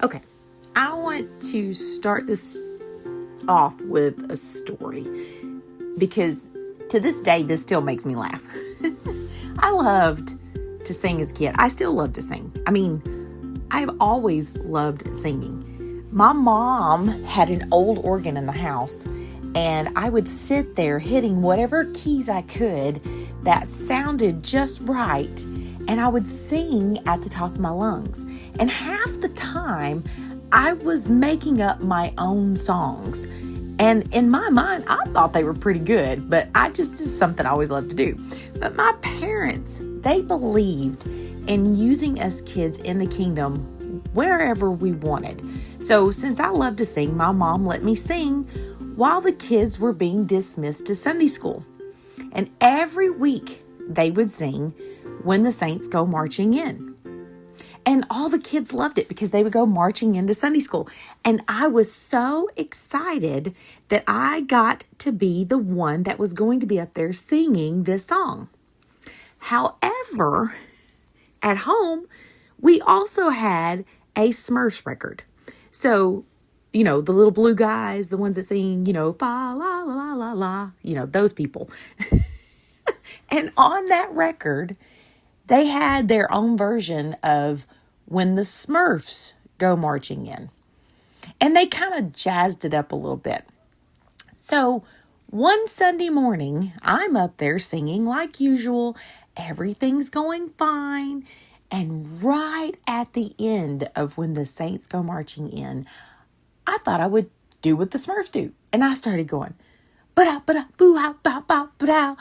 Okay, I want to start this off with a story because to this day, this still makes me laugh. I loved to sing as a kid. I still love to sing. I've always loved singing. My mom had an old organ in the house, and I would sit there hitting whatever keys I could that sounded just right, and I would sing at the top of my lungs. And half the time, I was making up my own songs. And in my mind, I thought they were pretty good, but just something I always loved to do. But my parents, they believed in using us kids in the kingdom wherever we wanted. So since I love to sing, my mom let me sing while the kids were being dismissed to Sunday school. And every week they would sing "When the Saints Go Marching In." And all the kids loved it because they would go marching into Sunday school. And I was so excited that I got to be the one that was going to be up there singing this song. However, at home, we also had a Smurfs record. So, the little blue guys, the ones that sing, fa la la la la la, those people. And on that record, they had their own version of "When the Smurfs Go Marching In." And they kind of jazzed it up a little bit. So one Sunday morning, I'm up there singing like usual. Everything's going fine. And right at the end of "When the Saints Go Marching In," I thought I would do what the Smurfs do. And I started going, ba-da, ba-da, boo-how, ba-ba, ba-da.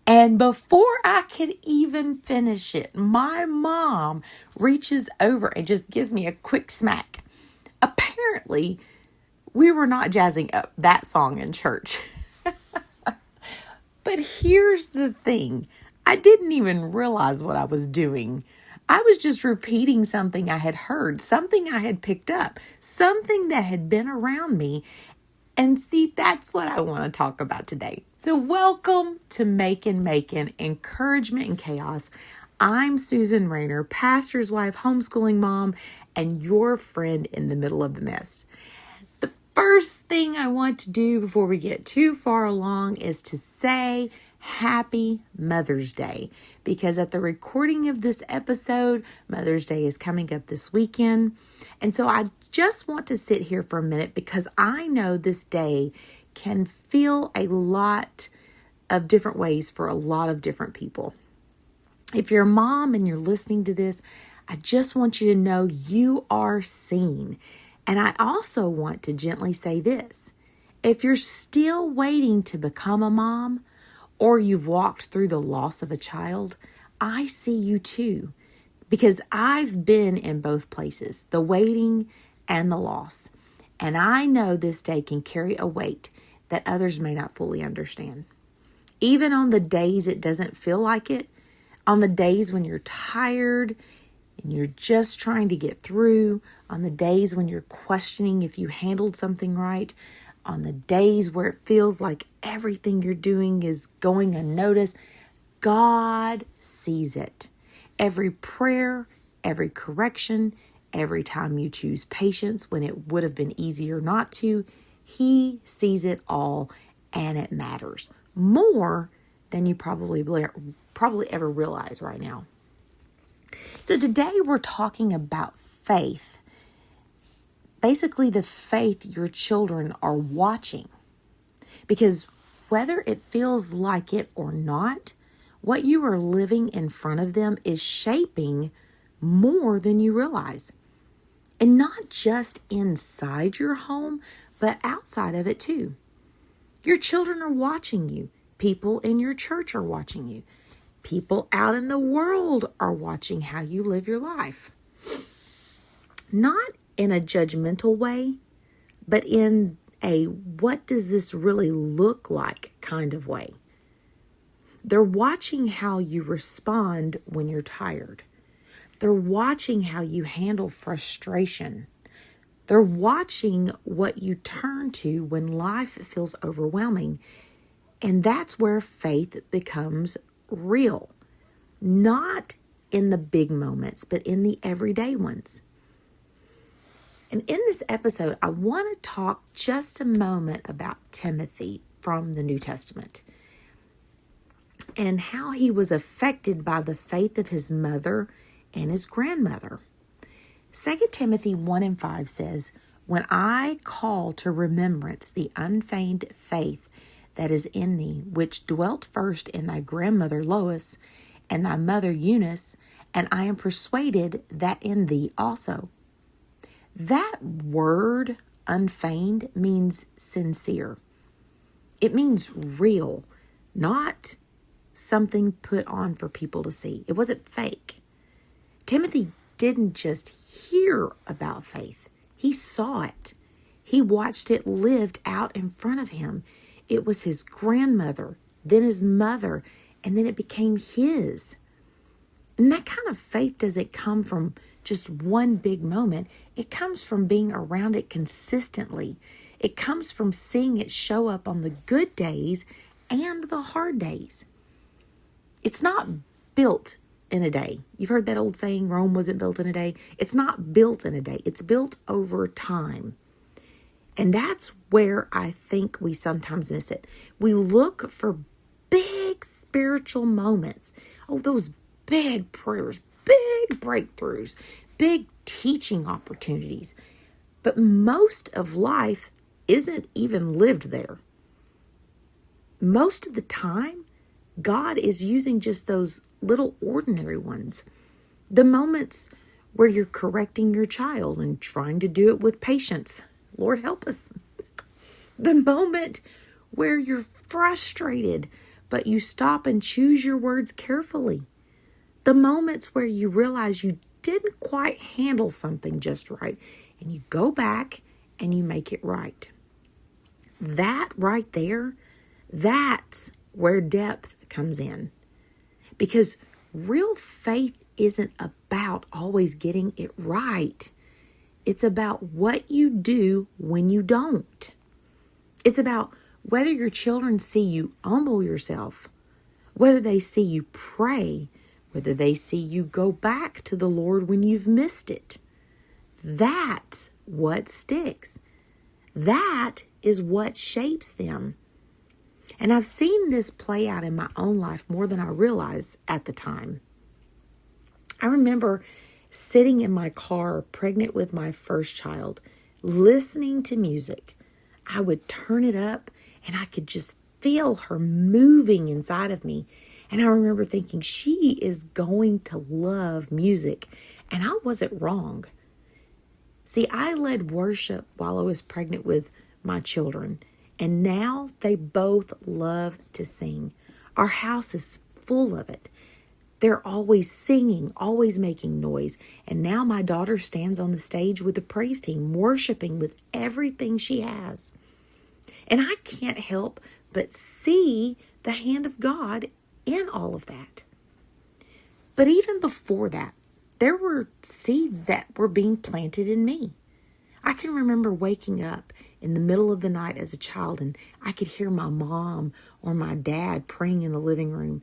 And before I could even finish it, my mom reaches over and just gives me a quick smack. Apparently, we were not jazzing up that song in church. But here's the thing. I didn't even realize what I was doing. I was just repeating something I had heard, something I had picked up, something that had been around me. And see, that's what I want to talk about today. So welcome to Makin Macon, Encouragement in Chaos. I'm Susan Rayner, pastor's wife, homeschooling mom, and your friend in the middle of the mess. The first thing I want to do before we get too far along is to say Happy Mother's Day, because at the recording of this episode, Mother's Day is coming up this weekend. And so I just want to sit here for a minute because I know this day can feel a lot of different ways for a lot of different people. If you're a mom and you're listening to this, I just want you to know you are seen. And I also want to gently say this. If you're still waiting to become a mom, or you've walked through the loss of a child, I see you too. Because I've been in both places, the waiting and the loss. And I know this day can carry a weight that others may not fully understand. Even on the days it doesn't feel like it, on the days when you're tired and you're just trying to get through, on the days when you're questioning if you handled something right, on the days where it feels like everything you're doing is going unnoticed, God sees it. Every prayer, every correction, every time you choose patience when it would have been easier not to, He sees it all, and it matters more than you probably ever realize right now. So today we're talking about faith. Basically, the faith your children are watching. Because whether it feels like it or not, what you are living in front of them is shaping more than you realize. And not just inside your home, but outside of it too. Your children are watching you. People in your church are watching you. People out in the world are watching how you live your life. Not in a judgmental way, but in a what does this really look like kind of way. They're watching how you respond when you're tired. They're watching how you handle frustration. They're watching what you turn to when life feels overwhelming. And that's where faith becomes real. Not in the big moments, but in the everyday ones. And in this episode, I want to talk just a moment about Timothy from the New Testament and how he was affected by the faith of his mother and his grandmother. 2 Timothy 1:5 says, "When I call to remembrance the unfeigned faith that is in thee, which dwelt first in thy grandmother Lois and thy mother Eunice, and I am persuaded that in thee also." That word, unfeigned, means sincere. It means real, not something put on for people to see. It wasn't fake. Timothy didn't just hear about faith. He saw it. He watched it lived out in front of him. It was his grandmother, then his mother, and then it became his. And that kind of faith doesn't come from just one big moment. It comes from being around it consistently. It comes from seeing it show up on the good days and the hard days. It's not built in a day. You've heard that old saying, Rome wasn't built in a day. It's not built in a day. It's built over time. And that's where I think we sometimes miss it. We look for big spiritual moments. Oh, those big prayers, big breakthroughs, big teaching opportunities. But most of life isn't even lived there. Most of the time, God is using just those little ordinary ones. The moments where you're correcting your child and trying to do it with patience. Lord help us. The moment where you're frustrated, but you stop and choose your words carefully. The moments where you realize you didn't quite handle something just right, and you go back and you make it right. That right there, that's where depth comes in. Because real faith isn't about always getting it right. It's about what you do when you don't. It's about whether your children see you humble yourself, whether they see you pray, whether they see you go back to the Lord when you've missed it. That's what sticks. That is what shapes them. And I've seen this play out in my own life more than I realized at the time. I remember sitting in my car, pregnant with my first child, listening to music. I would turn it up and I could just feel her moving inside of me. And I remember thinking, she is going to love music. And I wasn't wrong. See, I led worship while I was pregnant with my children. And now they both love to sing. Our house is full of it. They're always singing, always making noise. And now my daughter stands on the stage with the praise team, worshiping with everything she has. And I can't help but see the hand of God in all of that. But even before that, there were seeds that were being planted in me. I can remember waking up in the middle of the night as a child and I could hear my mom or my dad praying in the living room.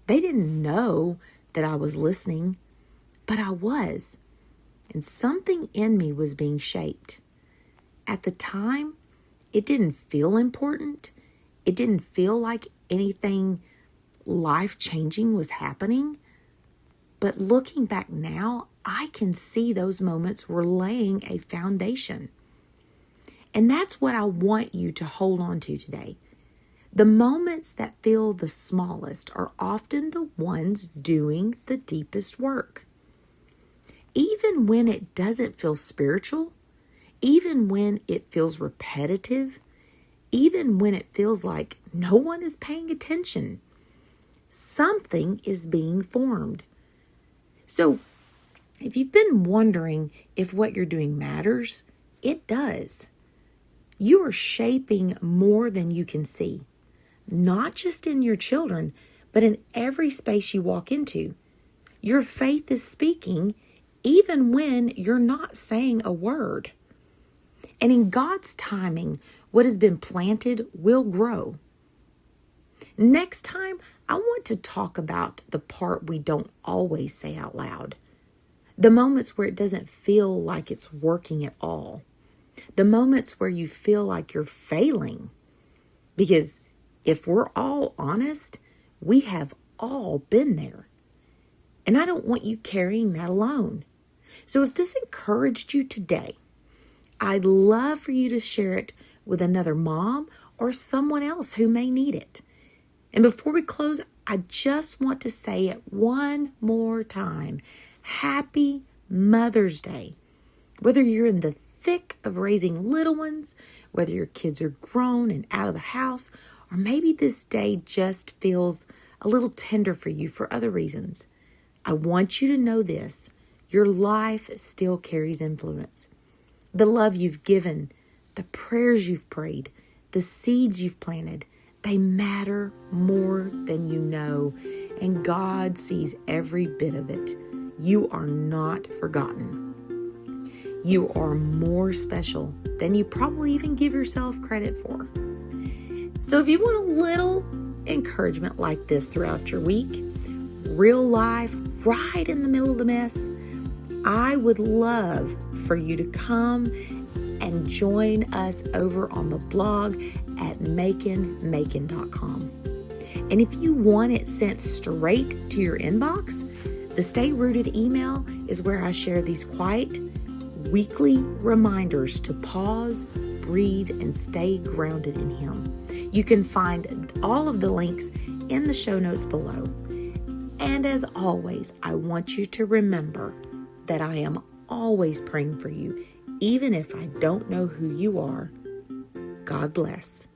They didn't know that I was listening, but I was. And something in me was being shaped. At the time, it didn't feel important. It didn't feel like anything life-changing was happening. But looking back now, I can see those moments were laying a foundation. And that's what I want you to hold on to today. The moments that feel the smallest are often the ones doing the deepest work. Even when it doesn't feel spiritual, even when it feels repetitive, even when it feels like no one is paying attention, something is being formed. So, if you've been wondering if what you're doing matters, it does. You are shaping more than you can see, not just in your children, but in every space you walk into. Your faith is speaking even when you're not saying a word. And in God's timing, what has been planted will grow. Next time, I want to talk about the part we don't always say out loud. The moments where it doesn't feel like it's working at all. The moments where you feel like you're failing. Because if we're all honest, we have all been there. And I don't want you carrying that alone. So if this encouraged you today, I'd love for you to share it with another mom or someone else who may need it. And before we close, I just want to say it one more time. Happy Mother's Day. Whether you're in the thick of raising little ones, whether your kids are grown and out of the house, or maybe this day just feels a little tender for you for other reasons, I want you to know this. Your life still carries influence. The love you've given, the prayers you've prayed, the seeds you've planted, they matter more than you know, and God sees every bit of it. You are not forgotten. You are more special than you probably even give yourself credit for. So if you want a little encouragement like this throughout your week, real life, right in the middle of the mess, I would love for you to come and join us over on the blog at makinmacon.com. And if you want it sent straight to your inbox, the Stay Rooted email is where I share these quiet, weekly reminders to pause, breathe, and stay grounded in Him. You can find all of the links in the show notes below. And as always, I want you to remember that I am always praying for you, even if I don't know who you are. God bless.